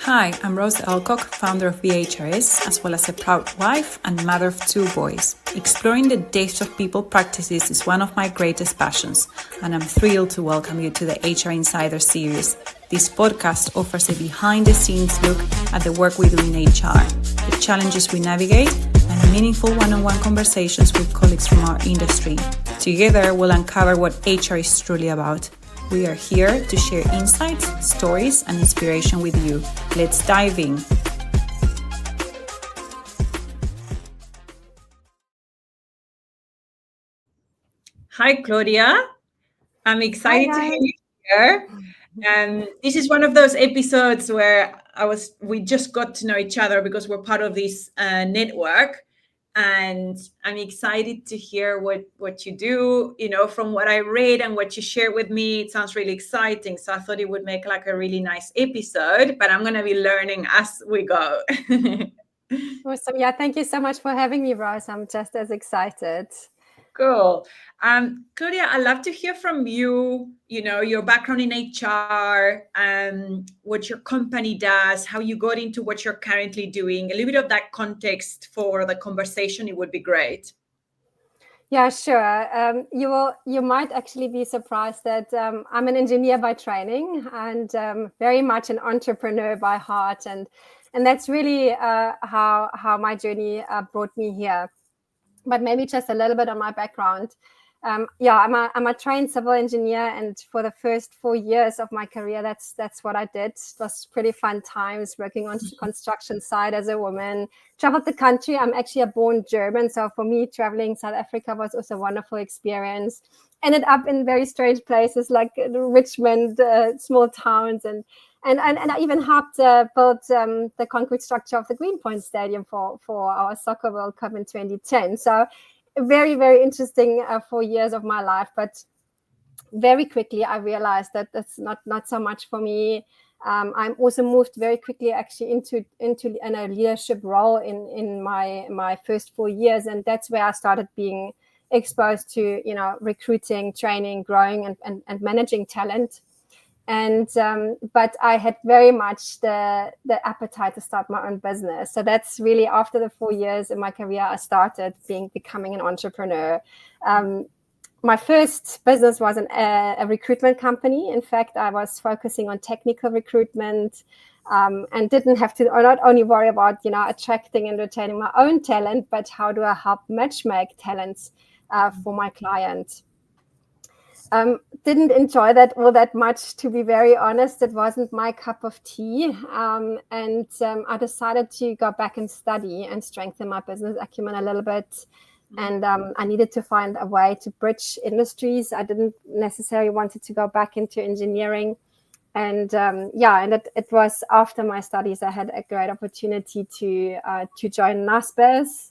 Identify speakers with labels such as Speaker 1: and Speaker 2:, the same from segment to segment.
Speaker 1: Hi, I'm Rose Alcock, founder of VHRS, as well as a proud wife and mother of 2 boys. Exploring the depths of people practices is one of my greatest passions, and I'm thrilled to welcome you to the HR Insider series. This podcast offers a behind-the-scenes look at the work we do in HR, the challenges we navigate, and meaningful one-on-one conversations with colleagues from our industry. Together, we'll uncover what HR is truly about. We are here to share insights, stories, and inspiration with you. Let's dive in. Hi, Claudia. I'm excited to have you here. This is one of those episodes where we just got to know each other because we're part of this network. And I'm excited to hear what you do. You know, from what I read and what you shared with me, it sounds really exciting. So I thought it would make like a really nice episode, but I'm going to be learning as we go.
Speaker 2: Awesome. Yeah, thank you so much for having me, Rose. I'm just as excited.
Speaker 1: Cool. Claudia, I'd love to hear from you, you know, your background in HR, what your company does, how you got into what you're currently doing, a little bit of that context for the conversation. It would be great.
Speaker 2: Yeah, sure. You might actually be surprised that I'm an engineer by training and very much an entrepreneur by heart, and that's really how my journey brought me here. But maybe just a little bit on my background. I'm a trained civil engineer, and for the first 4 years of my career, that's what I did. It was pretty fun times working on the construction site as a woman. Traveled the country. I'm actually a born German, so for me, traveling South Africa was also a wonderful experience. Ended up in very strange places like Richmond, small towns, and I even helped build the concrete structure of the Greenpoint Stadium for our Soccer World Cup in 2010. So very, very interesting 4 years of my life. But very quickly, I realized that that's not so much for me. I'm also moved very quickly actually into a leadership role in my first 4 years. And that's where I started being exposed to, recruiting, training, growing, and managing talent. And but I had very much the appetite to start my own business. So that's really after the 4 years in my career, I started becoming an entrepreneur. My first business was a recruitment company. In fact, I was focusing on technical recruitment, and didn't have to not only worry about attracting and retaining my own talent, but how do I help matchmake talents for my clients. Didn't enjoy that all that much, to be very honest. It wasn't my cup of tea. And I decided to go back and study and strengthen my business acumen a little bit. And I needed to find a way to bridge industries. I didn't necessarily wanted to go back into engineering. And it was after my studies, I had a great opportunity to join NASPERS.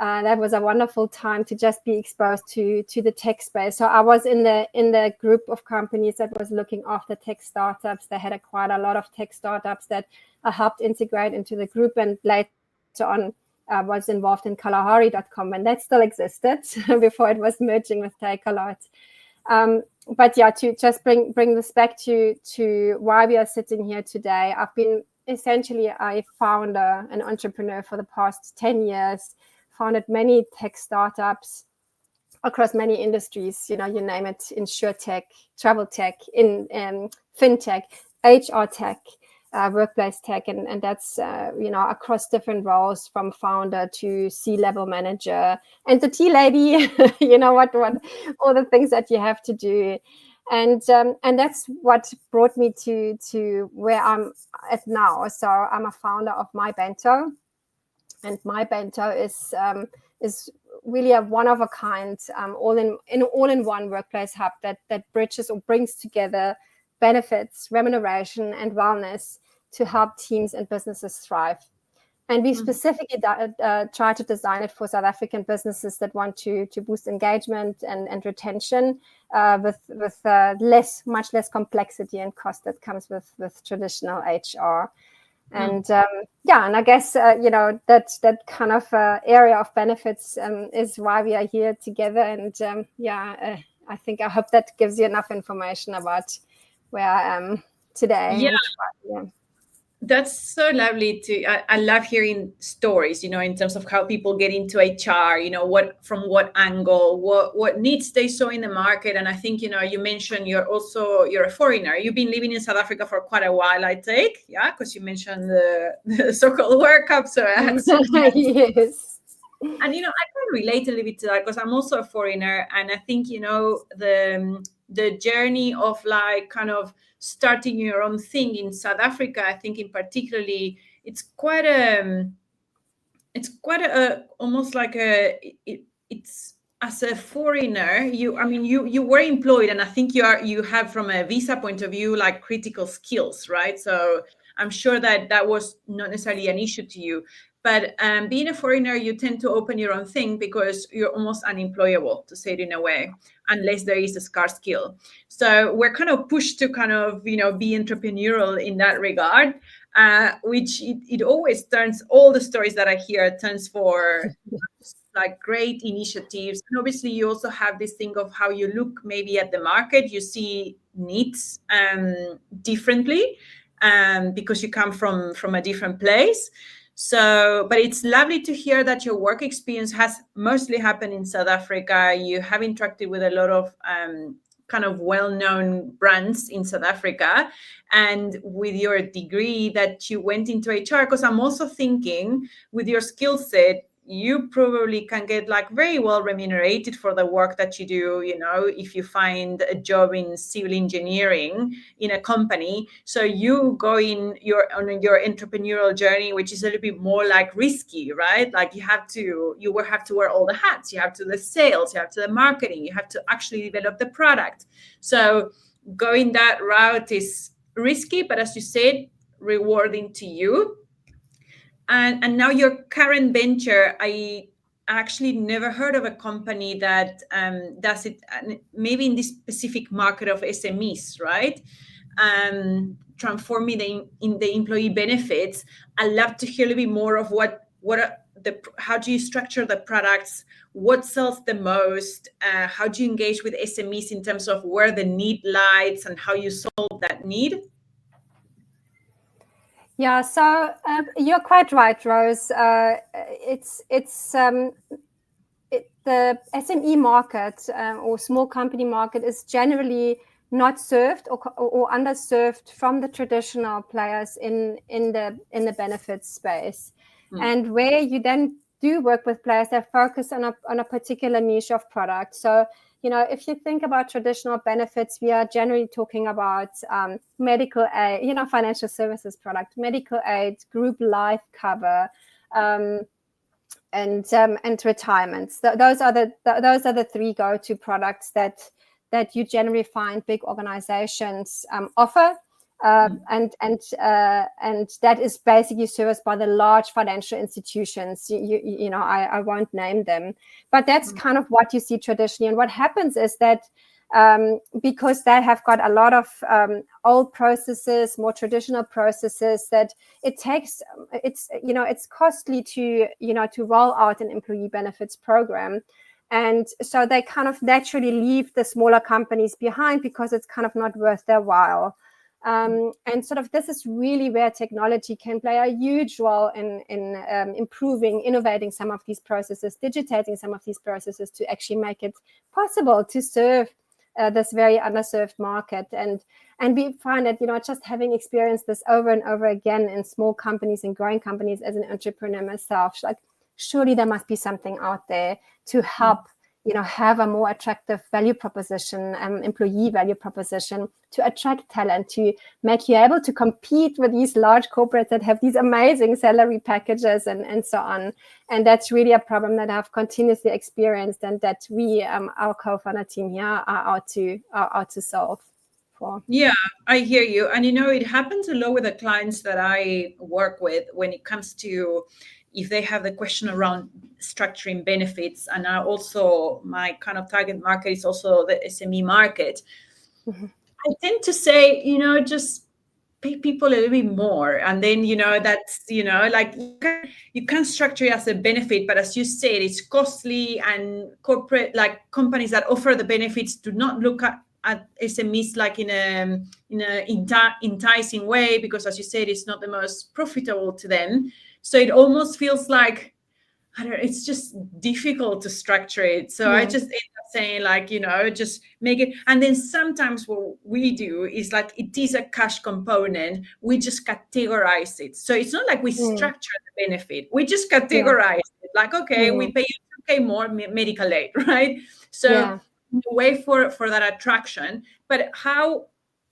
Speaker 2: That was a wonderful time to just be exposed to the tech space. So I was in the group of companies that was looking after tech startups. They had acquired a lot of tech startups that I helped integrate into the group, and later on was involved in Kalahari.com, and that still existed before it was merging with Takealot. But yeah, to just bring this back to why we are sitting here today. I've been essentially a founder, an entrepreneur for the past 10 years. Founded many tech startups across many industries, you name it, insurtech, travel tech, in fintech, HR tech, workplace tech, and that's across different roles from founder to C-level manager and the tea lady. what all the things that you have to do. And that's what brought me to where I'm at now. So I'm a founder of My Bento. And My Bento is really a one of a kind, all-in-one workplace hub that bridges or brings together benefits, remuneration, and wellness to help teams and businesses thrive. And we specifically try to design it for South African businesses that want to boost engagement and retention with much less complexity and cost that comes with traditional HR. And and I guess that kind of area of benefits is why we are here together. And I hope that gives you enough information about where I am today.
Speaker 1: Yeah. That's so lovely to. I love hearing stories, in terms of how people get into HR. What angle, what needs they saw in the market. And I think you mentioned you're a foreigner. You've been living in South Africa for quite a while, I take, yeah, because you mentioned the so-called World Cup. So I had so
Speaker 2: Yes.
Speaker 1: and I can relate a little bit to that because I'm also a foreigner, and I think the journey of like kind of starting your own thing in South Africa. I think in particularly it's quite a almost like it's as a foreigner. You were employed, and I think you have from a visa point of view like critical skills, right? So I'm sure that was not necessarily an issue to you. But being a foreigner, you tend to open your own thing because you're almost unemployable, to say it in a way, unless there is a scarce skill. So we're kind of pushed to kind of be entrepreneurial in that regard, which it always turns, all the stories that I hear turns for like great initiatives. And obviously you also have this thing of how you look maybe at the market. You see needs differently, because you come from a different place. So, but it's lovely to hear that your work experience has mostly happened in South Africa. You have interacted with a lot of kind of well-known brands in South Africa, and with your degree that you went into HR. Because I'm also thinking with your skill set, you probably can get like very well remunerated for the work that you do, if you find a job in civil engineering in a company. So you go on your entrepreneurial journey, which is a little bit more like risky, right? Like you will have to wear all the hats. You have to do the sales, you have to do the marketing, you have to actually develop the product. So going that route is risky, but as you said, rewarding to you. And now your current venture, I actually never heard of a company that does it, maybe in this specific market of SMEs, right? Transforming in the employee benefits. I'd love to hear a little bit more of what are how do you structure the products, what sells the most, how do you engage with SMEs in terms of where the need lies and how you solve that need.
Speaker 2: Yeah, so you're quite right, Rose. The SME market or small company market is generally not served or underserved from the traditional players in the benefits space. And where you then do work with players that focus on a particular niche of product. So if you think about traditional benefits, we are generally talking about medical aid, financial services product, medical aid, group life cover, and retirements. Those are the three go-to products that you generally find big organizations offer. And that is basically serviced by the large financial institutions. I won't name them, but that's kind of what you see traditionally. And what happens is that because they have got a lot of old processes, more traditional processes, that it's costly to roll out an employee benefits program. And so they kind of naturally leave the smaller companies behind because it's kind of not worth their while. And sort of this is really where technology can play a huge role in improving, innovating some of these processes, digitizing some of these processes to actually make it possible to serve this very underserved market. And we find that, just having experienced this over and over again in small companies and growing companies as an entrepreneur myself, like surely there must be something out there to help have a more attractive value proposition, employee value proposition, to attract talent, to make you able to compete with these large corporates that have these amazing salary packages and so on. And that's really a problem that I've continuously experienced, and that we, our co-founder team here, are out to solve for.
Speaker 1: Yeah, I hear you. And it happens a lot with the clients that I work with when it comes to if they have the question around structuring benefits. And also my kind of target market is also the SME market. Mm-hmm. I tend to say, just pay people a little bit more. And then, that's, like you can structure it as a benefit, but as you said, it's costly, and corporate, like companies that offer the benefits do not look at at SMEs like in a enticing way, because as you said, it's not the most profitable to them. So it almost feels like, I don't know, it's just difficult to structure it. So I just end up saying, like, just make it. And then sometimes what we do is, like, it is a cash component. We just categorize it. So it's not like we structure the benefit. We just categorize it. Like, okay, we pay you 2K more medical aid, right? So a way for that attraction. But how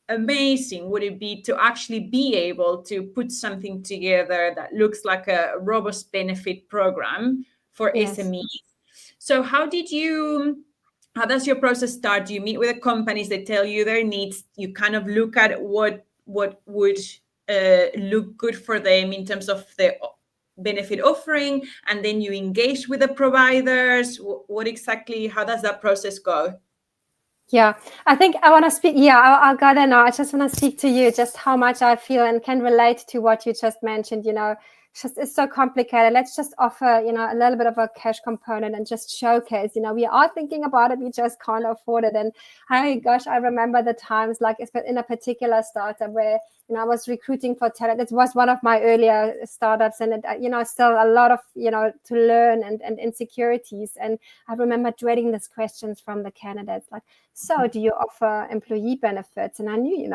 Speaker 1: amazing would it be to actually be able to put something together that looks like a robust benefit program for SMEs? So how does your process start? Do you meet with the companies, they tell you their needs, you kind of look at what would look good for them in terms of the benefit offering, and then you engage with the providers? What exactly, how does that process go?
Speaker 2: Yeah, I think I want to speak. Yeah, I'll go there now. I just want to speak to you just how much I feel and can relate to what you just mentioned. It's so complicated. Let's just offer, a little bit of a cash component and just showcase, we are thinking about it. We just can't afford it. And gosh, I remember the times, like in a particular startup where, I was recruiting for talent. It was one of my earlier startups, and still a lot of, to learn and insecurities. And I remember dreading these questions from the candidates, like, so do you offer employee benefits? And I knew,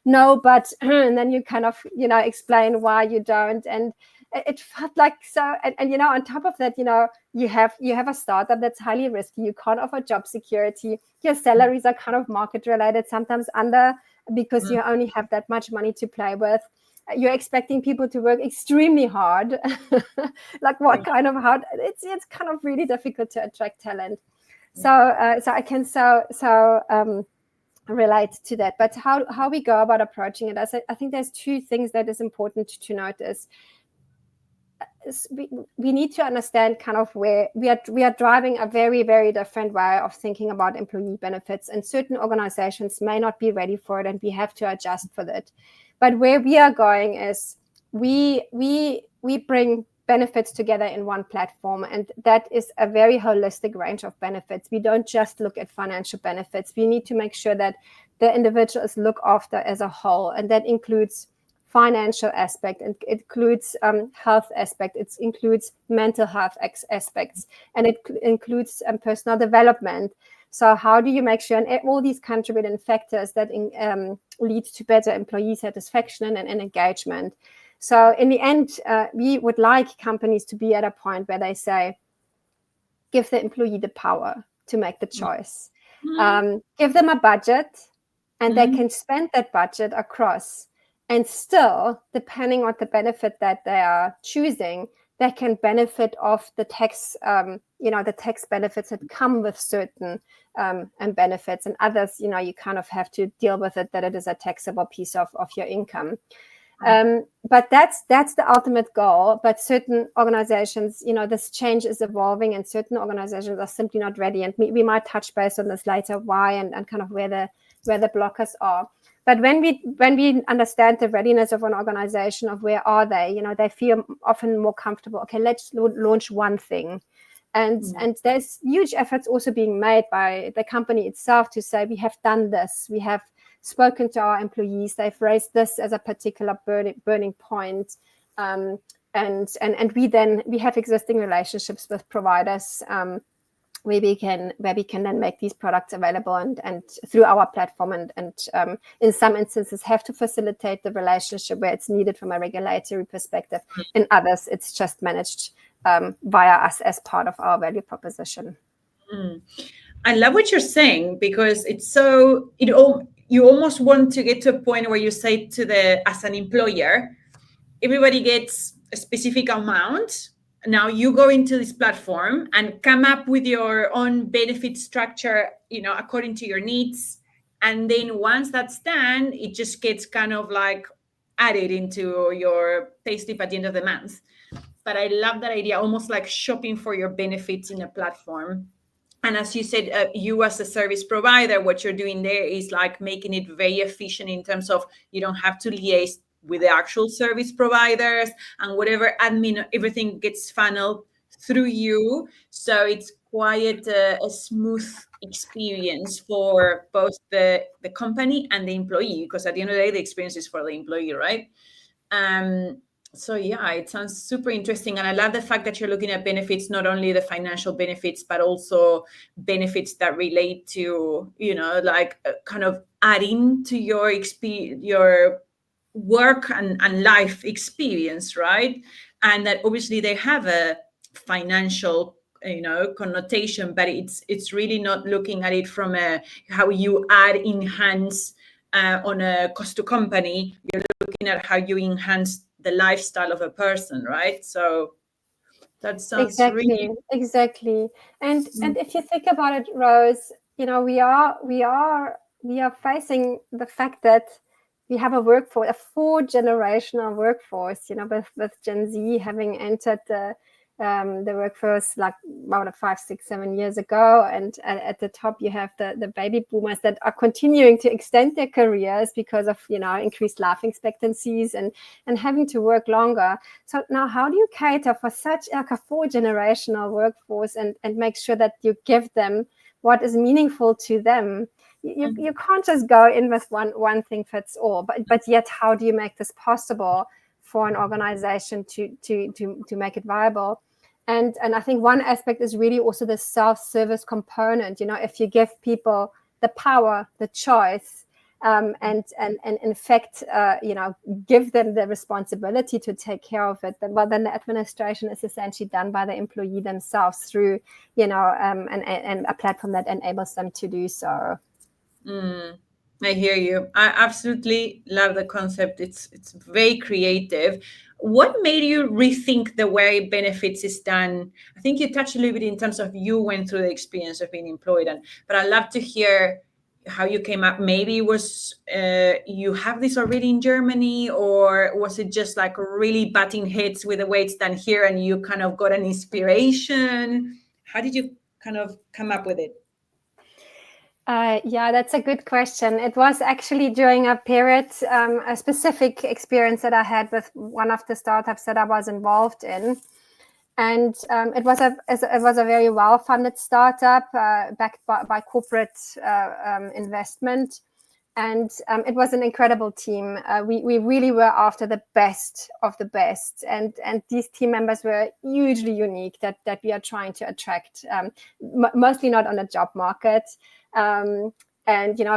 Speaker 2: no, but, and then you kind of, explain why you don't. And it felt like so, and on top of that, you have a startup that's highly risky. You can't offer job security. Your salaries are kind of market related, sometimes under, because you only have that much money to play with. You're expecting people to work extremely hard. Like what kind of hard? It's kind of really difficult to attract talent. So I can relate to that. But how we go about approaching it, I think there's two things that is important to notice. We need to understand kind of where we are driving a very, very different way of thinking about employee benefits, and certain organizations may not be ready for it, and we have to adjust for that. But where we are going is we bring benefits together in one platform, and that is a very holistic range of benefits. We don't just look at financial benefits. We need to make sure that the individual is looked after as a whole, and that includes financial aspect, and it includes health aspect, it includes mental health aspects, and it includes personal development. So how do you make sure, and all these contributing factors that lead to better employee satisfaction and engagement. So in the end, we would like companies to be at a point where they say, give the employee the power to make the choice. Give them a budget, and they can spend that budget across. And still, depending on the benefit that they are choosing, they can benefit of the tax, the tax benefits that come with certain and benefits, and others, you kind of have to deal with it, that it is a taxable piece of your income. But that's the ultimate goal. But certain organizations, this change is evolving, and certain organizations are simply not ready. And we might touch base on this later, why and kind of where the blockers are. But when we understand the readiness of an organization, of where are they, they feel often more comfortable. Okay, let's launch one thing. And there's huge efforts also being made by the company itself to say, we have done this. We have spoken to our employees. They've raised this as a particular burning point. And we have existing relationships with providers where we can then make these products available and through our platform, and in some instances have to facilitate the relationship where it's needed from a regulatory perspective. In others, it's just managed via us as part of our value proposition.
Speaker 1: I love what you're saying, because you almost want to get to a point where you say as an employer, everybody gets a specific amount. Now you go into this platform and come up with your own benefit structure, according to your needs. And then once that's done, it just gets kind of like added into your payslip at the end of the month. But I love that idea, almost like shopping for your benefits in a platform. And as you said, you as a service provider, what you're doing there is like making it very efficient in terms of you don't have to liaise with the actual service providers, and whatever admin, everything gets funneled through you. So it's quite a smooth experience for both the company and the employee, because at the end of the day, the experience is for the employee, right? Um, so yeah, it sounds super interesting, and I love the fact that you're looking at benefits, not only the financial benefits, but also benefits that relate to, like kind of adding to your your work and life experience, right? And that obviously they have a financial, connotation, but it's really not looking at it from a how you add enhance on a cost to company. You're looking at how you enhance the lifestyle of a person, right? So that sounds really.
Speaker 2: Exactly. And if you think about it, Rose, we are facing the fact that we have a workforce, a four generational workforce, with Gen Z having entered the workforce like about 5, 6, 7 years ago. And at the top, you have the baby boomers that are continuing to extend their careers because of, increased life expectancies and having to work longer. So now how do you cater for such like a four generational workforce and make sure that you give them what is meaningful to them? You can't just go in with one thing fits all, but yet how do you make this possible for an organization to make it viable? And I think one aspect is really also the self-service component. If you give people the power, the choice, and in fact, give them the responsibility to take care of it, then the administration is essentially done by the employee themselves through, and a platform that enables them to do so.
Speaker 1: I hear you. I absolutely love the concept. It's very creative. What made you rethink the way benefits is done? I think you touched a little bit in terms of you went through the experience of being employed, but I'd love to hear how you came up. Maybe it was you have this already in Germany, or was it just like really butting heads with the way it's done here, and you kind of got an inspiration? How did you kind of come up with it?
Speaker 2: Yeah, that's a good question. It was actually during a period, a specific experience that I had with one of the startups that I was involved in. And it was a very well-funded startup backed by corporate investment. And it was an incredible team. We really were after the best of the best. And these team members were hugely unique that we are trying to attract, mostly not on the job market. And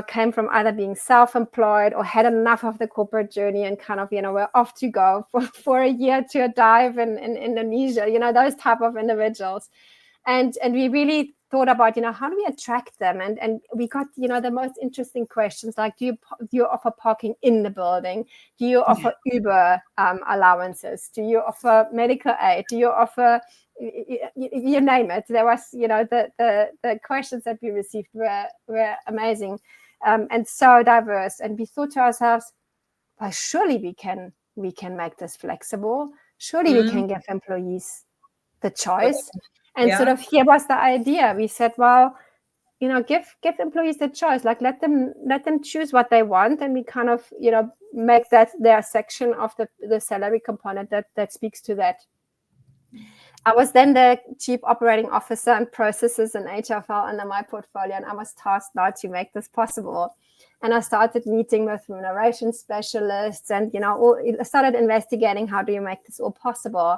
Speaker 2: came from either being self-employed or had enough of the corporate journey and kind of were off to go for a year to a dive in Indonesia, those type of individuals. And we really thought about how do we attract them, and we got the most interesting questions like, do you offer parking in the building? Do you offer Uber allowances? Do you offer medical aid? Do you offer, you name it? There was the questions that we received were amazing, and so diverse. And we thought to ourselves, well, surely we can make this flexible. Surely we can give employees the choice. And sort of here was the idea. We said, well, give employees the choice. Like let them choose what they want, and we kind of make that their section of the salary component that speaks to that. I was then the chief operating officer and processes and HR fell under my portfolio, and I was tasked now to make this possible. And I started meeting with remuneration specialists, and I started investigating how do you make this all possible.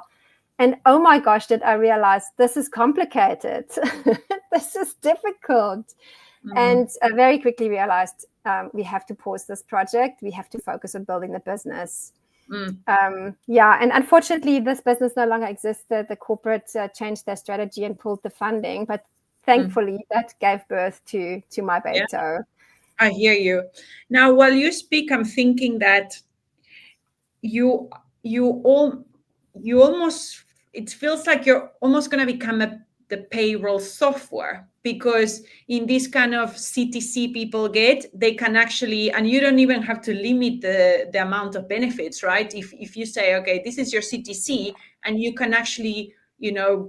Speaker 2: And oh my gosh, did I realize this is complicated. This is difficult. And I very quickly realized we have to pause this project. We have to focus on building the business. And unfortunately, this business no longer existed. The corporate changed their strategy and pulled the funding. But thankfully, that gave birth to my baby.
Speaker 1: Yeah, I hear you. Now, while you speak, I'm thinking that you almost, it feels like you're almost going to become the payroll software, because in this kind of CTC people get, they can actually, and you don't even have to limit the amount of benefits, right? If you say, okay, this is your CTC, and you can actually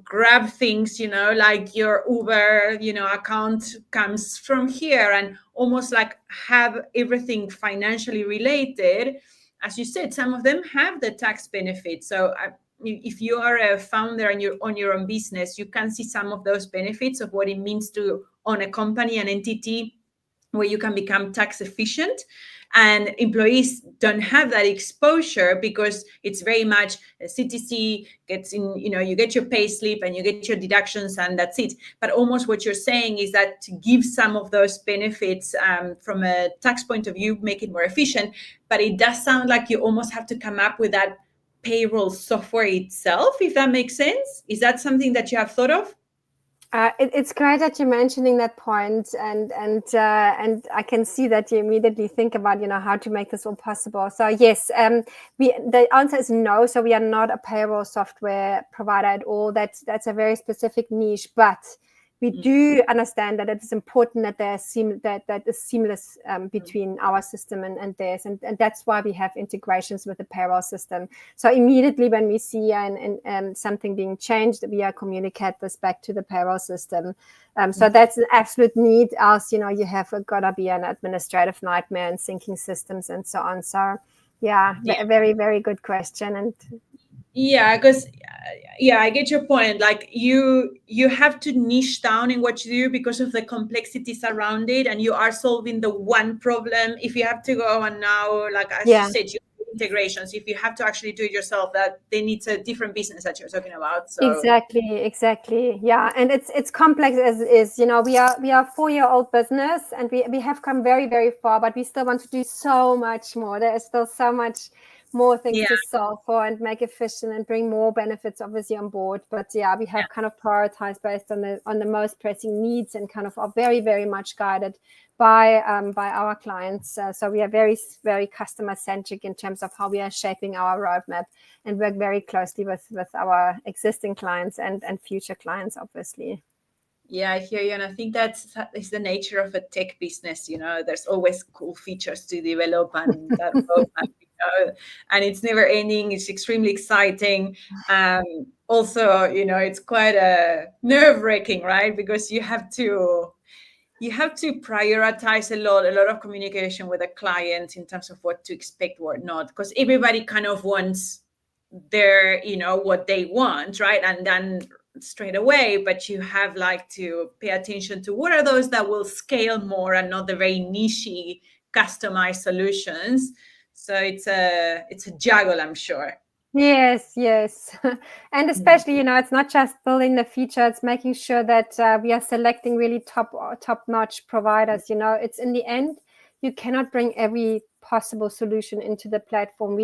Speaker 1: grab things, like your Uber, account comes from here, and almost like have everything financially related. As you said, some of them have the tax benefits. So if you are a founder and you're on your own business, you can see some of those benefits of what it means to own a company, an entity where you can become tax efficient. And employees don't have that exposure because it's very much a CTC gets in, you get your pay slip and you get your deductions and that's it. But almost what you're saying is that to give some of those benefits from a tax point of view, make it more efficient. But it does sound like you almost have to come up with that payroll software itself, if that makes sense. Is that something that you have thought of?
Speaker 2: It's great that you're mentioning that point, and I can see that you immediately think about how to make this all possible. So yes, the answer is no. So we are not a payroll software provider at all. That's a very specific niche, but we do understand that it is important that that is seamless between our system and theirs, and that's why we have integrations with the payroll system. So immediately when we see something being changed, we communicate this back to the payroll system. So that's an absolute need. Else, you have got to be an administrative nightmare and syncing systems and so on. So yeah, a very, very good question. And
Speaker 1: yeah, because I get your point. Like you have to niche down in what you do because of the complexities around it, and you are solving the one problem. If you have to go and now, like as you said, you integrations, if you have to actually do it yourself, that then it's a different business that you're talking about. So
Speaker 2: exactly, yeah. And it's complex as is. We are a 4-year-old business, and we have come very, very far, but we still want to do so much more. There is still so much more things to solve for and make efficient and bring more benefits obviously on board. But we have kind of prioritized based on the most pressing needs, and kind of are very, very much guided by our clients. So we are very, very customer centric in terms of how we are shaping our roadmap, and work very closely with our existing clients and future clients, obviously.
Speaker 1: Yeah, I hear you. And I think that is the nature of a tech business. There's always cool features to develop, and that roadmap, and it's never ending. It's extremely exciting. Also, it's quite nerve-wracking, right? Because you have to prioritize a lot of communication with a client in terms of what to expect or not, because everybody kind of wants their, what they want, right? And then straight away, but you have to pay attention to what are those that will scale more and not the very nichey customized solutions. So it's a juggle, I'm sure.
Speaker 2: Yes. And especially, it's not just building the feature, it's making sure that we are selecting really top-notch providers. It's in the end, you cannot bring every possible solution into the platform.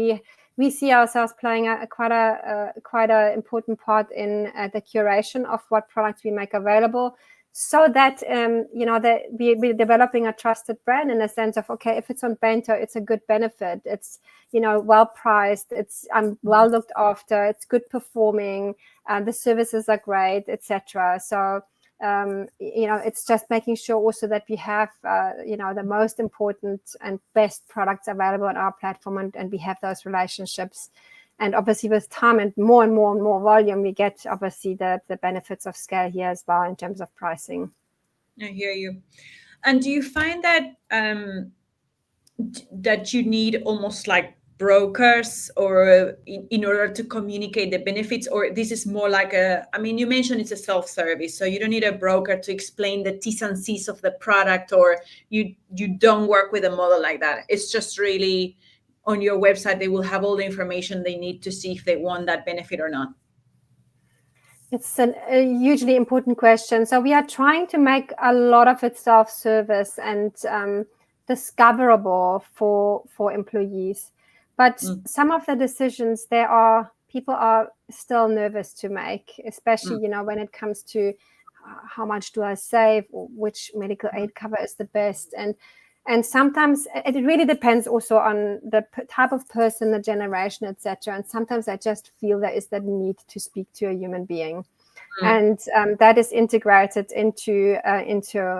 Speaker 2: We see ourselves playing quite a important part in the curation of what products we make available, so that that we're developing a trusted brand in the sense of, okay, if it's on Bento, it's a good benefit, it's well priced, it's well looked after, it's good performing, the services are great, etc. So it's just making sure also that we have the most important and best products available on our platform, and we have those relationships. And obviously with time and more volume, we get obviously the benefits of scale here as well in terms of pricing.
Speaker 1: I hear you. And do you find that that you need almost like brokers or in order to communicate the benefits, or this is more like you mentioned it's a self-service, so you don't need a broker to explain the T's and C's of the product, or you don't work with a model like that? It's just really on your website, they will have all the information they need to see if they want that benefit or not.
Speaker 2: It's a hugely important question. So we are trying to make a lot of it self-service and discoverable for employees. But some of the decisions people are still nervous to make, especially, when it comes to how much do I save, or which medical aid cover is the best. And sometimes it really depends also on the type of person, the generation, etc. And sometimes I just feel there is that need to speak to a human being. And that is integrated into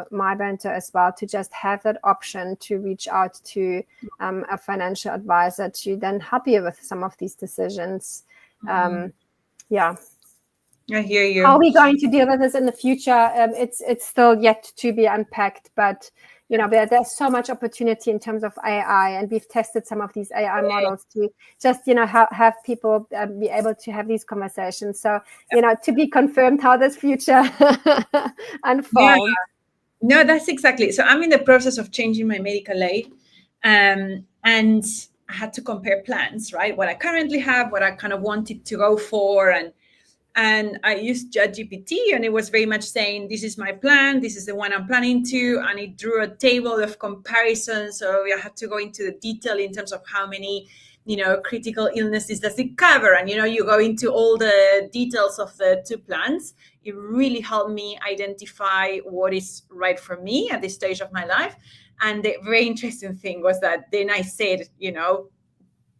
Speaker 2: my Bento as well, to just have that option to reach out to a financial advisor to then help you with some of these decisions.
Speaker 1: I hear you.
Speaker 2: How are we going to deal with this in the future? It's still yet to be unpacked, but there's so much opportunity in terms of AI, and we've tested some of these AI models to just, have people be able to have these conversations. So, to be confirmed how this future unfolds.
Speaker 3: Yeah. No, that's exactly. So I'm in the process of changing my medical aid, and I had to compare plans, right? What I currently have, what I kind of wanted to go for, and I used ChatGPT, and it was very much saying, this is my plan, this is the one I'm planning to, and it drew a table of comparisons. So I had to go into the detail in terms of how many, critical illnesses does it cover, and you go into all the details of the two plans. It really helped me identify what is right for me at this stage of my life. And the very interesting thing was that then I said,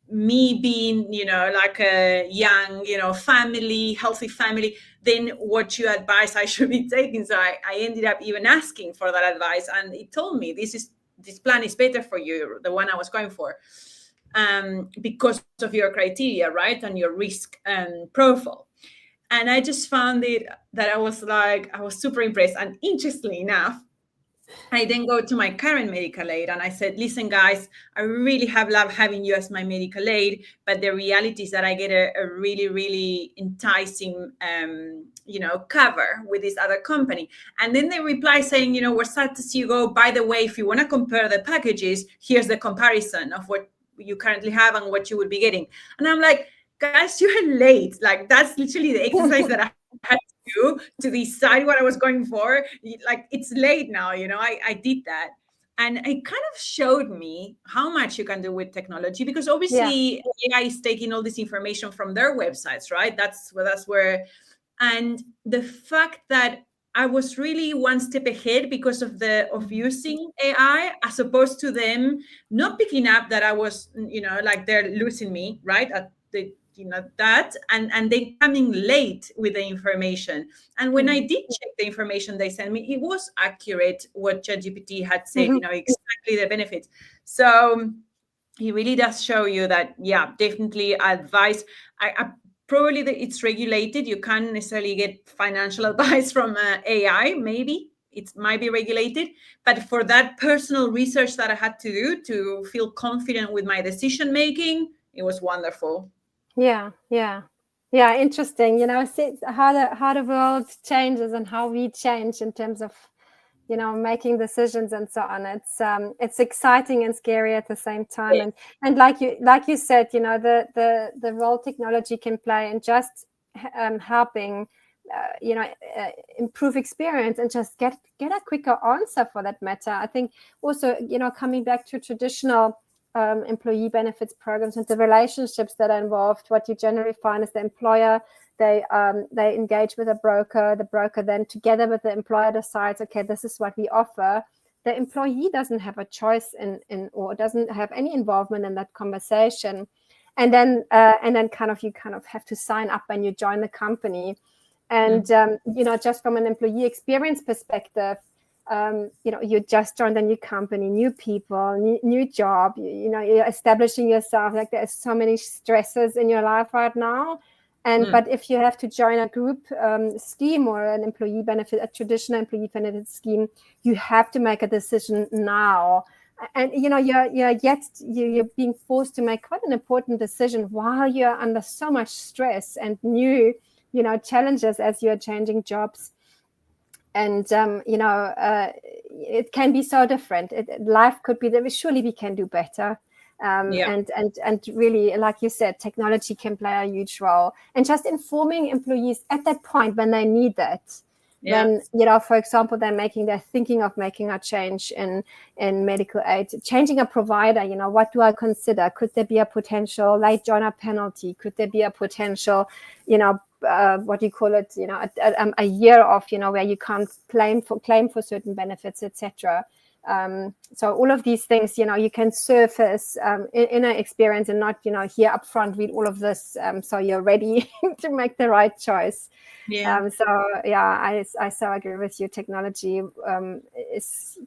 Speaker 3: me being, like a young, family, healthy family, then what you advise I should be taking. So I ended up even asking for that advice, and it told me this plan is better for you, the one I was going for, because of your criteria, right, and your risk profile. And I just found it that I was super impressed. And interestingly enough, I then go to my current medical aid and I said, listen, guys, I really have loved having you as my medical aid, but the reality is that I get a really, really enticing, cover with this other company. And then they reply saying, we're sad to see you go. By the way, if you want to compare the packages, here's the comparison of what you currently have and what you would be getting. And I'm like, guys, you're late. Like, that's literally the exercise that I had to do to decide what I was going for. Like, it's late now, I did that. And it kind of showed me how much you can do with technology, because obviously AI is taking all this information from their websites, right? That's where, and the fact that I was really one step ahead because of using AI, as opposed to them not picking up that I was, like they're losing me, right? At the, that, and then coming late with the information. And when I did check the information they sent me, it was accurate what ChatGPT had said, exactly the benefits. So it really does show you that, definitely advice. I probably it's regulated. You can't necessarily get financial advice from AI. Maybe it might be regulated, but for that personal research that I had to do to feel confident with my decision making, it was wonderful.
Speaker 2: Yeah. Interesting. See how the world changes and how we change in terms of, making decisions and so on. It's exciting and scary at the same time.
Speaker 3: Yeah.
Speaker 2: And like you said, the role technology can play in just helping, improve experience and just get a quicker answer for that matter. I think also, coming back to traditional employee benefits programs and the relationships that are involved, what you generally find is the employer, they engage with a broker. The broker then, together with the employer, decides, okay, this is what we offer. The employee doesn't have a choice in or doesn't have any involvement in that conversation. And then you kind of have to sign up when you join the company. And just from an employee experience perspective, you just joined a new company, new people, new job, you're establishing yourself. Like, there's so many stresses in your life right now. And but if you have to join a group scheme or an employee benefit, a traditional employee benefit scheme, you have to make a decision now. And you're being forced to make quite an important decision while you're under so much stress and new challenges as you're changing jobs. And it can be so different. Life could be that surely we can do better. And really, like you said, technology can play a huge role. And just informing employees at that point when they need that. When, for example, they're thinking of making a change in medical aid, changing a provider, what do I consider? Could there be a potential late joiner penalty? Could there be a potential, what do you call it? A year off, where you can't claim for certain benefits, etc. So all of these things, you can surface in an experience and not, here up front, read all of this, so you're ready to make the right choice. I so agree with you. Technology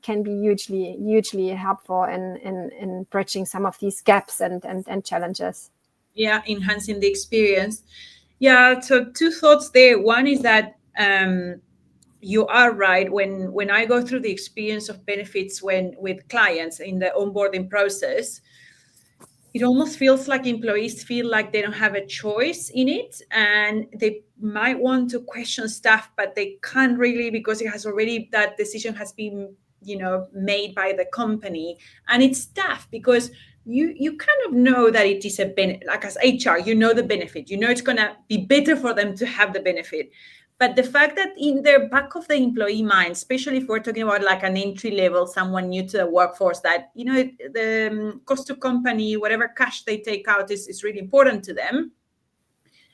Speaker 2: can be hugely helpful in bridging some of these gaps and challenges.
Speaker 3: Yeah, enhancing the experience. Yeah, so two thoughts there. One is that you are right. When I go through the experience of benefits when with clients in the onboarding process, it almost feels like employees feel like they don't have a choice in it, and they might want to question stuff, but they can't really, because it has already, that decision has been, made by the company. And it's tough because you kind of know that it is a benefit. Like as HR, you know the benefit, it's going to be better for them to have the benefit. But the fact that in the back of the employee mind, especially if we're talking about like an entry level, someone new to the workforce, that the cost to company, whatever cash they take out is really important to them.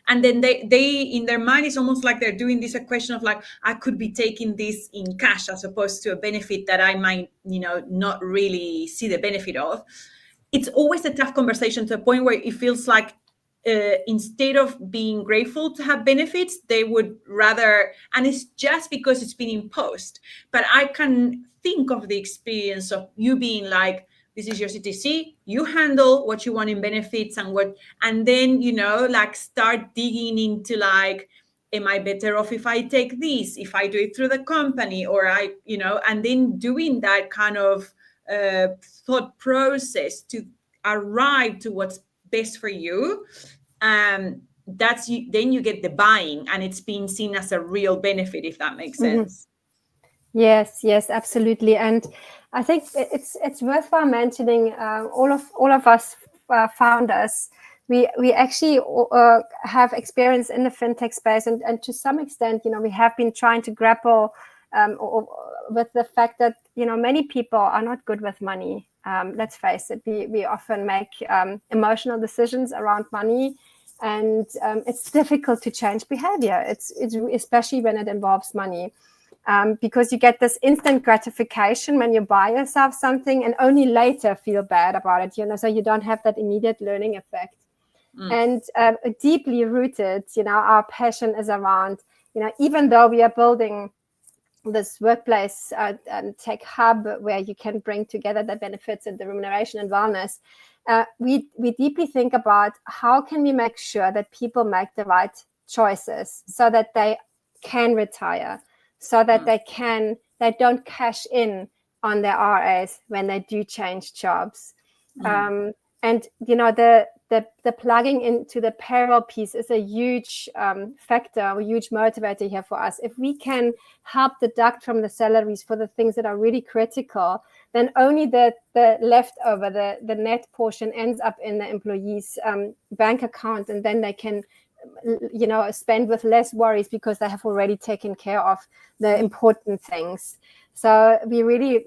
Speaker 3: And then they in their mind, it's almost like they're doing this equation of like, I could be taking this in cash as opposed to a benefit that I might not really see the benefit of. It's always a tough conversation, to a point where it feels like, instead of being grateful to have benefits, they would rather, and it's just because it's been imposed. But I can think of the experience of you being like, this is your CTC, you handle what you want in benefits, and then, like start digging into like, am I better off if I take this, if I do it through the company, or and then doing that kind of thought process to arrive to what's best for you. That's you, then you get the buying, and it's being seen as a real benefit, if that makes sense.
Speaker 2: Yes, absolutely. And I think it's worthwhile mentioning, all of us founders, we actually have experience in the fintech space, and to some extent, we have been trying to grapple with the fact that many people are not good with money. Let's face it, we often make emotional decisions around money, and it's difficult to change behavior. It's especially when it involves money. Because you get this instant gratification when you buy yourself something, and only later feel bad about it, so you don't have that immediate learning effect. And deeply rooted, our passion is around, even though we are building this workplace and tech hub where you can bring together the benefits and the remuneration and wellness, we deeply think about how can we make sure that people make the right choices so that they can retire, so that they don't cash in on their RAs when they do change jobs. And the plugging into the payroll piece is a huge factor, a huge motivator here for us. If we can help deduct from the salaries for the things that are really critical, then only the leftover, the net portion ends up in the employee's bank account, and then they can spend with less worries because they have already taken care of the important things. So we really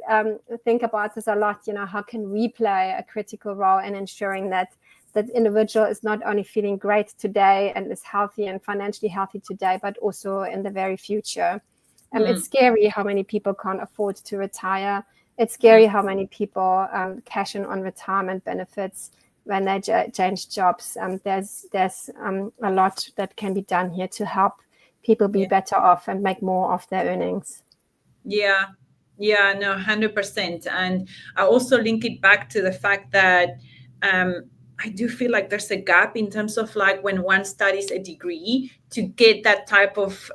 Speaker 2: think about this a lot. How can we play a critical role in ensuring that that individual is not only feeling great today and is healthy and financially healthy today, but also in the very future. It's scary how many people can't afford to retire. It's scary how many people cash in on retirement benefits when they change jobs. There's a lot that can be done here to help people be better off and make more of their earnings.
Speaker 3: Yeah, no, 100%. And I also link it back to the fact that I do feel like there's a gap in terms of like when one studies a degree to get that type of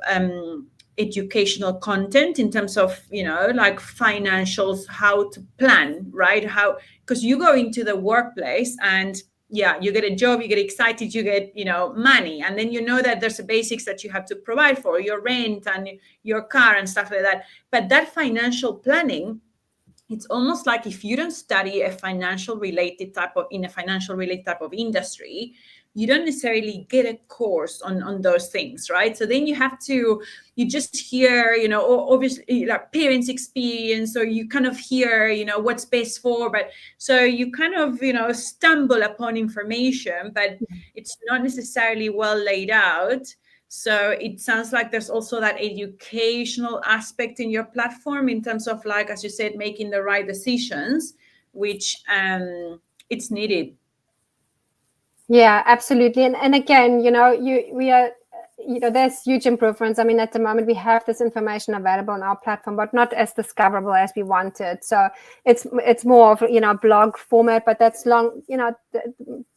Speaker 3: educational content in terms of like financials, how to plan, right? How, because you go into the workplace and you get a job, you get excited, you get money, and then that there's the basics that you have to provide for your rent and your car and stuff like that. But that financial planning, it's almost like if you don't study a financial related type of industry, you don't necessarily get a course on those things, right? So then you just hear, obviously like parents' experience, or you kind of hear, what's best for, but so you kind of, stumble upon information, but it's not necessarily well laid out. So it sounds like there's also that educational aspect in your platform in terms of, like, as you said, making the right decisions, which it's needed.
Speaker 2: Yeah, absolutely. And again, we are there's huge improvements. I mean, at the moment we have this information available on our platform, but not as discoverable as we wanted. So it's more of, blog format, but that's long,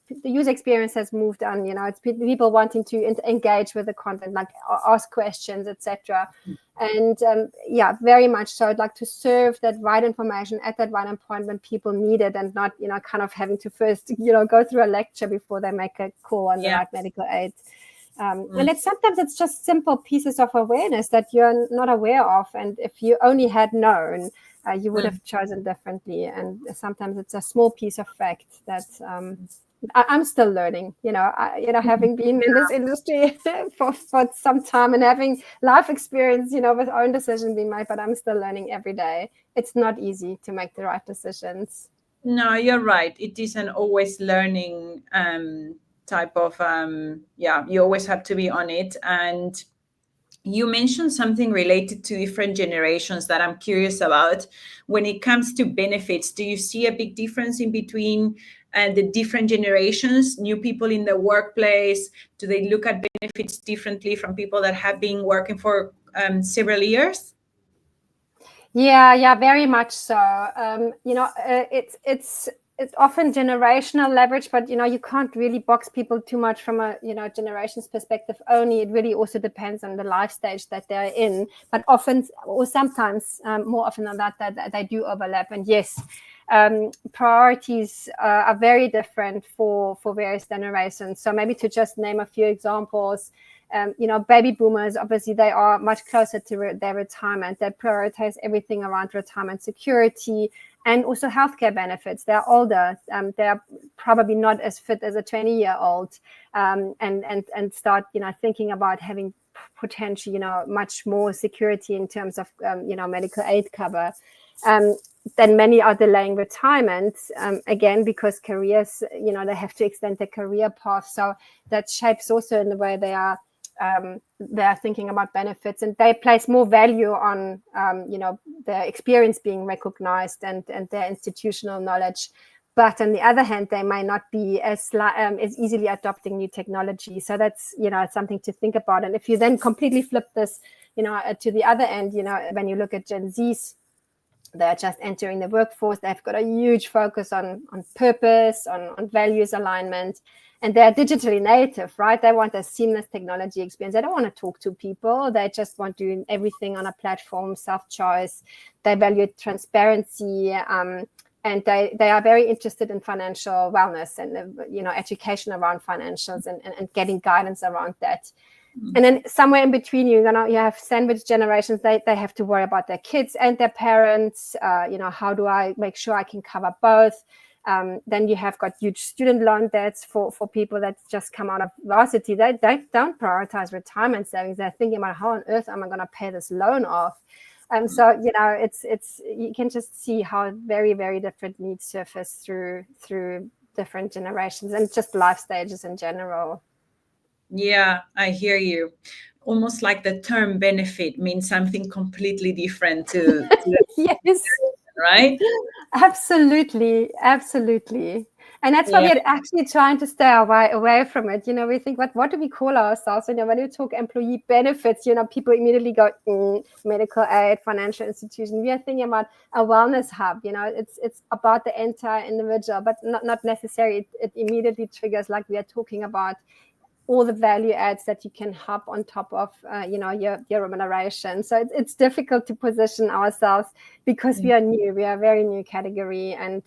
Speaker 2: the user experience has moved on. It's people wanting to engage with the content, like ask questions, etc. And very much so. I'd like to serve that right information at that right point when people need it, and not, kind of having to first, go through a lecture before they make a call on the right medical aid. And sometimes it's just simple pieces of awareness that you're not aware of. And if you only had known, you would have chosen differently. And sometimes it's a small piece of fact that I'm still learning, having been in this industry for some time and having life experience, with own decisions being made, but I'm still learning every day. It's not easy to make the right decisions.
Speaker 3: No, you're right. It is an always learning type of, you always have to be on it. And you mentioned something related to different generations that I'm curious about. When it comes to benefits, do you see a big difference in between the different generations, new people in the workplace? Do they look at benefits differently from people that have been working for several years?
Speaker 2: Yeah, very much so. It's often generational leverage, but you can't really box people too much from a generations perspective only. It really also depends on the life stage that they're in. But often, or sometimes, more often than that they do overlap. And yes, priorities are very different for various generations. So maybe to just name a few examples. Baby boomers, obviously, they are much closer to their retirement. They prioritize everything around retirement security and also healthcare benefits. They're older. They're probably not as fit as a 20-year-old, and start, thinking about having potentially, much more security in terms of, medical aid cover. Then many are delaying retirement, again, because careers, they have to extend their career path. So that shapes also in the way they are thinking about benefits, and they place more value on, their experience being recognized and their institutional knowledge. But on the other hand, they may not be as easily adopting new technology. So that's, something to think about. And if you then completely flip this, to the other end, when you look at Gen Zs, they're just entering the workforce. They've got a huge focus on purpose, on values alignment, and they're digitally native, right? They want a seamless technology experience. They don't want to talk to people. They just want doing everything on a platform, self-choice. They value transparency, and they are very interested in financial wellness and, education around financials and getting guidance around that. And then somewhere in between, you have sandwich generations. They have to worry about their kids and their parents. How do I make sure I can cover both? Then you have got huge student loan debts for people that just come out of varsity. They don't prioritize retirement savings. They're thinking about how on earth am I going to pay this loan off? So it's you can just see how very, very different needs surface through different generations and just life stages in general.
Speaker 3: Yeah, I hear you. Almost like the term benefit means something completely different to
Speaker 2: yes,
Speaker 3: right?
Speaker 2: Absolutely. And that's why we're actually trying to stay away from it. We think, what do we call ourselves? When you talk employee benefits, people immediately go, medical aid, financial institution. We are thinking about a wellness hub. It's about the entire individual, but not necessarily. It immediately triggers, like we are talking about, all the value adds that you can hop on top of, your remuneration. So it's difficult to position ourselves because we are new. We are a very new category, and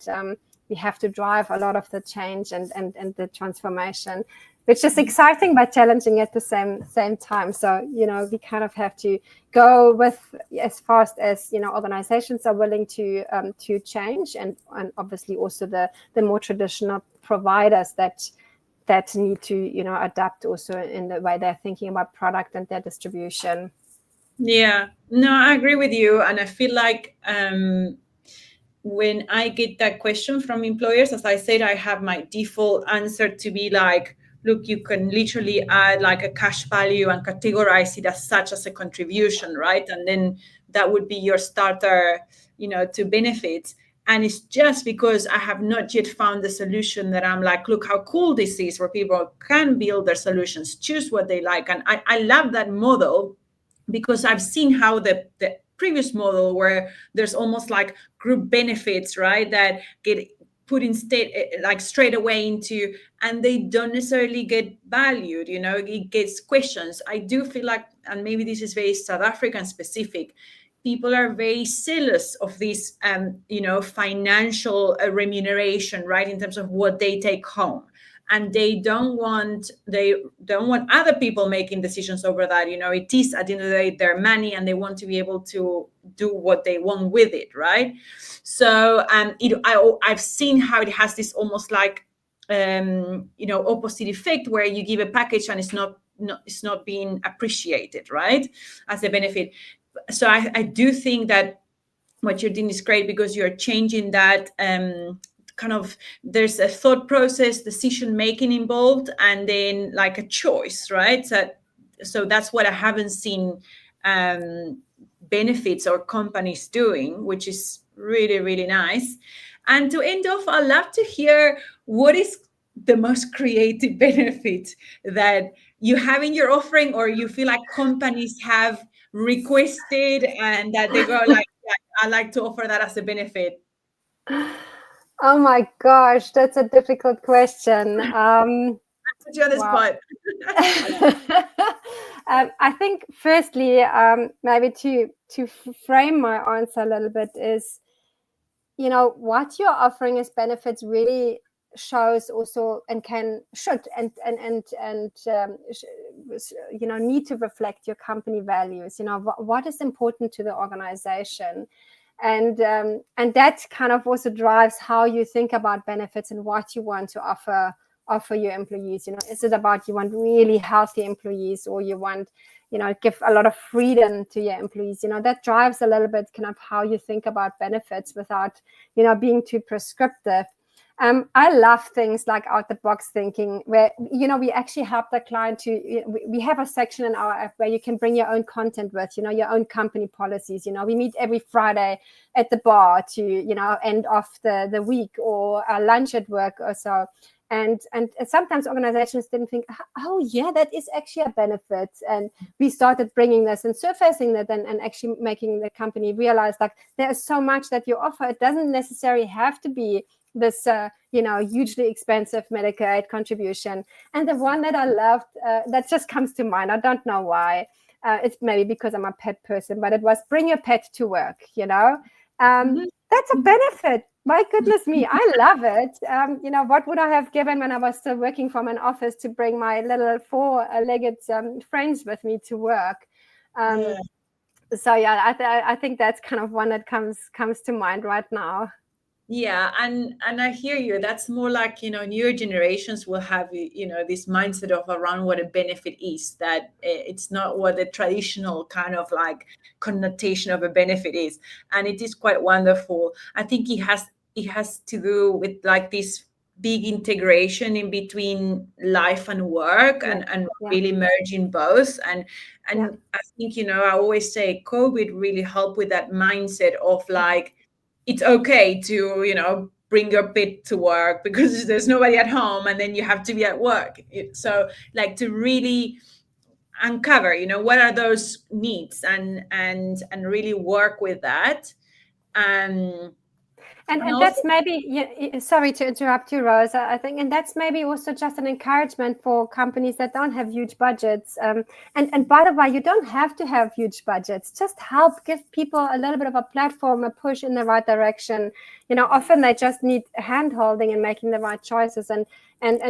Speaker 2: we have to drive a lot of the change and the transformation, which is exciting but challenging at the same time. So, we kind of have to go with as fast as, organizations are willing to change, and obviously also the more traditional providers that need to, adapt also in the way they're thinking about product and their distribution.
Speaker 3: Yeah, no, I agree with you. And I feel like when I get that question from employers, as I said, I have my default answer to be like, look, you can literally add like a cash value and categorize it as such as a contribution, right? And then that would be your starter, to benefit. And it's just because I have not yet found the solution that I'm like, look how cool this is, where people can build their solutions, choose what they like. And I love that model, because I've seen how the previous model, where there's almost like group benefits, right, that get put in like straight away into, and they don't necessarily get valued, it gets questions. I do feel like, and maybe this is very South African specific, people are very zealous of this financial remuneration, right, in terms of what they take home, and they don't want other people making decisions over that. It is, at the end of the day, their money, and they want to be able to do what they want with it, right? So I've seen how it has this almost like opposite effect, where you give a package and it's not being appreciated, right, as a benefit. So I do think that what you're doing is great, because you're changing that kind of, there's a thought process, decision making involved, and then like a choice, right? So that's what I haven't seen benefits or companies doing, which is really, really nice. And to end off, I'd love to hear, what is the most creative benefit that you have in your offering, or you feel like companies have requested and that they go like, yeah, I like to offer that as a benefit?
Speaker 2: Oh my gosh, that's a difficult question.
Speaker 3: Put you on the spot.
Speaker 2: I think firstly, maybe to frame my answer a little bit is, what you're offering as benefits really shows also, and should need to reflect your company values. What is important to the organization, and that kind of also drives how you think about benefits and what you want to offer your employees. Is it about, you want really healthy employees, or you want, give a lot of freedom to your employees? That drives a little bit kind of how you think about benefits without, being too prescriptive. I love things like out the box thinking, where, we actually help the client to, we have a section in our app where you can bring your own content with, your own company policies. We meet every Friday at the bar to, end off the week, or lunch at work or so. And sometimes organizations didn't think, oh yeah, that is actually a benefit. And we started bringing this and surfacing that, and actually making the company realize, like, there is so much that you offer. It doesn't necessarily have to be this, hugely expensive medical aid contribution. And the one that I loved, that just comes to mind, I don't know why, it's maybe because I'm a pet person, but it was bring your pet to work. That's a benefit. My goodness me, I love it. What would I have given when I was still working from an office to bring my little four-legged friends with me to work? So yeah, I think that's kind of one that comes to mind right now.
Speaker 3: Yeah, and I hear you. That's more like, newer generations will have, this mindset of around what a benefit is, that it's not what the traditional kind of like connotation of a benefit is. And it is quite wonderful. I think it has to do with like this big integration in between life and work, and really merging both. And I think, I always say COVID really helped with that mindset of like, it's okay to bring your pet to work because there's nobody at home, and then you have to be at work. So like to really uncover what are those needs, and really work with that.
Speaker 2: And that's maybe, sorry to interrupt you, Rose, I think, and that's maybe also just an encouragement for companies that don't have huge budgets. And by the way, you don't have to have huge budgets. Just help give people a little bit of a platform, a push in the right direction. Often they just need hand-holding and making the right choices. And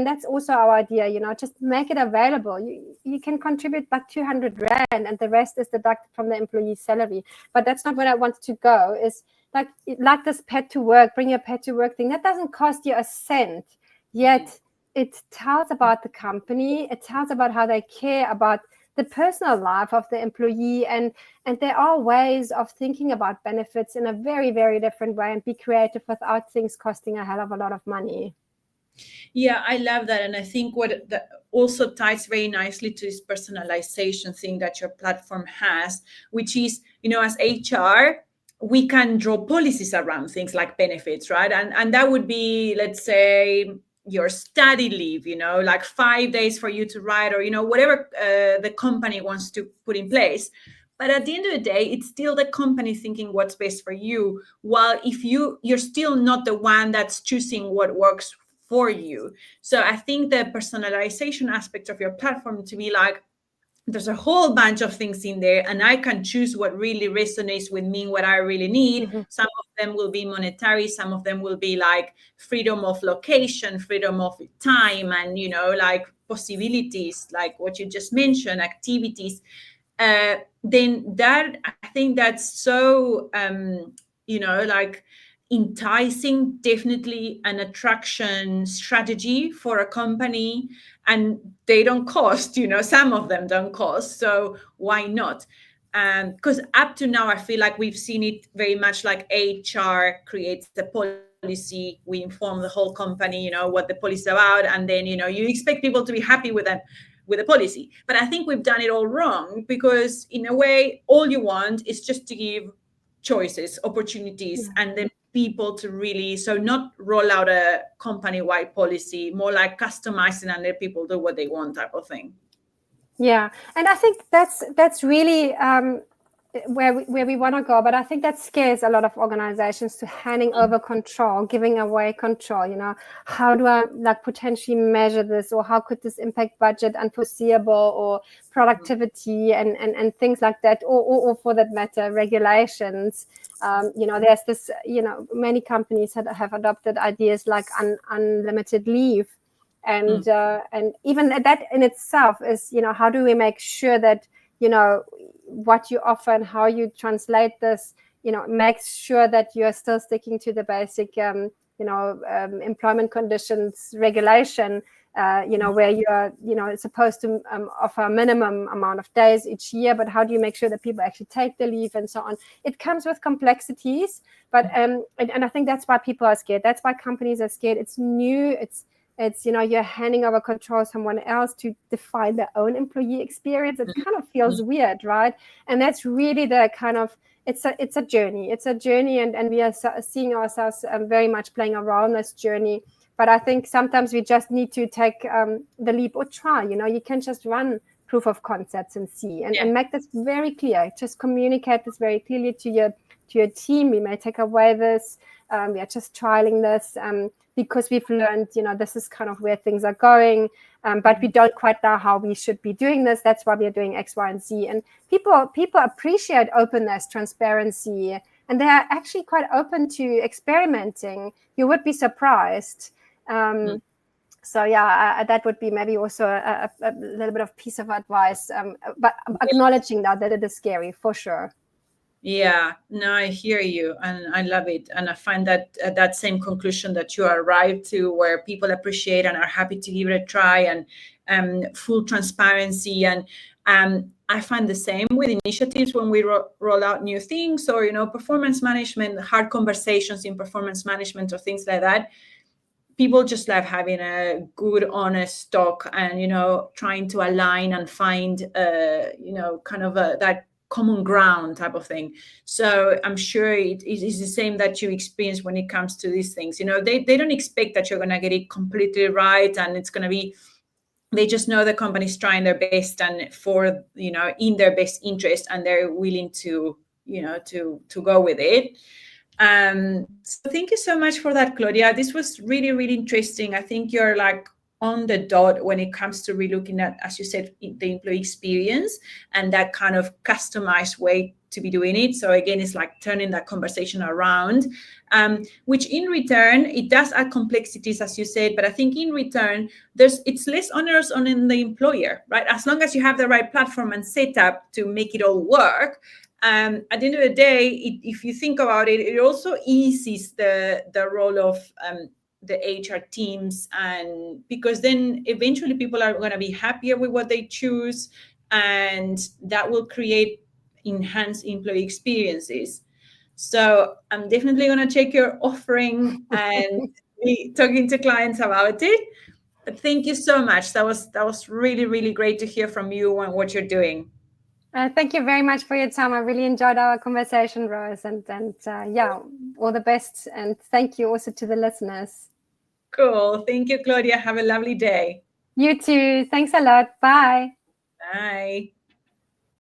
Speaker 2: that's also our idea, just make it available. You can contribute like 200 Rand, and the rest is deducted from the employee's salary. But that's not where I want to go, is like this pet to work, bring your pet to work thing. That doesn't cost you a cent, yet it tells about the company. It tells about how they care about the personal life of the employee. And there are ways of thinking about benefits in a very, very different way, and be creative without things costing a hell of a lot of money.
Speaker 3: Yeah, I love that. And I think what that also ties very nicely to this personalization thing that your platform has, which is, as HR, we can draw policies around things like benefits, right? And that would be, let's say, your study leave, like 5 days for you to write, or whatever the company wants to put in place. But at the end of the day, it's still the company thinking what's best for you, while if you're still not the one that's choosing what works for you. So I think the personalization aspect of your platform to be like, there's a whole bunch of things in there, and I can choose what really resonates with me, what I really need.
Speaker 2: Mm-hmm.
Speaker 3: Some of them will be monetary, some of them will be like freedom of location, freedom of time, and like possibilities, like what you just mentioned, activities. Then that, I think that's so like enticing, definitely an attraction strategy for a company. And they don't cost, some of them don't cost, so why not? Because up to now, I feel like we've seen it very much like HR creates the policy, we inform the whole company, what the policy is about, and then you expect people to be happy with the policy. But I think we've done it all wrong, because in a way, all you want is just to give choices, opportunities,
Speaker 2: Yeah.
Speaker 3: and then people to really, so not roll out a company-wide policy, more like customizing and let people do what they want, type of thing.
Speaker 2: Yeah, and I think that's really where we want to go. But I think that scares a lot of organizations, to handing over control, giving away control. How do I like potentially measure this, or how could this impact budget, unforeseeable, or productivity, and things like that, or for that matter, regulations. There's this. Many companies have adopted ideas like unlimited leave. And even that in itself is, how do we make sure that what you offer and how you translate this makes sure that you're still sticking to the basic employment conditions regulation, where you're supposed to offer a minimum amount of days each year, but how do you make sure that people actually take the leave and so on? It comes with complexities, but and I think that's why people are scared. That's why companies are scared. It's new. It's you're handing over control to someone else to define their own employee experience. It kind of feels weird, right? And that's really the kind of, it's a journey. It's a journey, and we are seeing ourselves very much playing a role in this journey. But I think sometimes we just need to take the leap or try. You can just run proof of concepts and see, and make this very clear. Just communicate this very clearly to your team. We may take away this. We are just trialing this. Because we've learned, this is kind of where things are going, but we don't quite know how we should be doing this. That's why we are doing X, Y, and Z. And people appreciate openness, transparency, and they are actually quite open to experimenting. You would be surprised. So yeah, that would be maybe also a little bit of piece of advice, but acknowledging that it is scary for sure.
Speaker 3: Yeah, no, I hear you, and I love it, and I find that that same conclusion that you arrived to, where people appreciate and are happy to give it a try, and full transparency, and I find the same with initiatives when we roll out new things, or performance management, hard conversations in performance management, or things like that. People just love having a good, honest talk, and trying to align and find kind of that common ground type of thing. So I'm sure it is the same that you experience when it comes to these things. They don't expect that you're going to get it completely right, and it's going to be, they just know the company's trying their best, and for in their best interest, and they're willing to to go with it. So thank you so much for that, Claudia. This was really, really interesting. I think you're like on the dot when it comes to relooking at, as you said, the employee experience, and that kind of customized way to be doing it. So again, it's like turning that conversation around, which in return, it does add complexities, as you said, but I think in return, it's less onerous on the employer, right? As long as you have the right platform and setup to make it all work. At the end of the day, if you think about it, it also eases the role of the HR teams, and because then eventually people are going to be happier with what they choose, and that will create enhanced employee experiences. So I'm definitely going to check your offering and be talking to clients about it. But thank you so much. That was really, really great to hear from you and what you're doing.
Speaker 2: Thank you very much for your time. I really enjoyed our conversation, Rose, and yeah, all the best. And thank you also to the listeners.
Speaker 3: Cool. Thank you, Claudia. Have a lovely day.
Speaker 2: You too. Thanks a lot. Bye.
Speaker 3: Bye.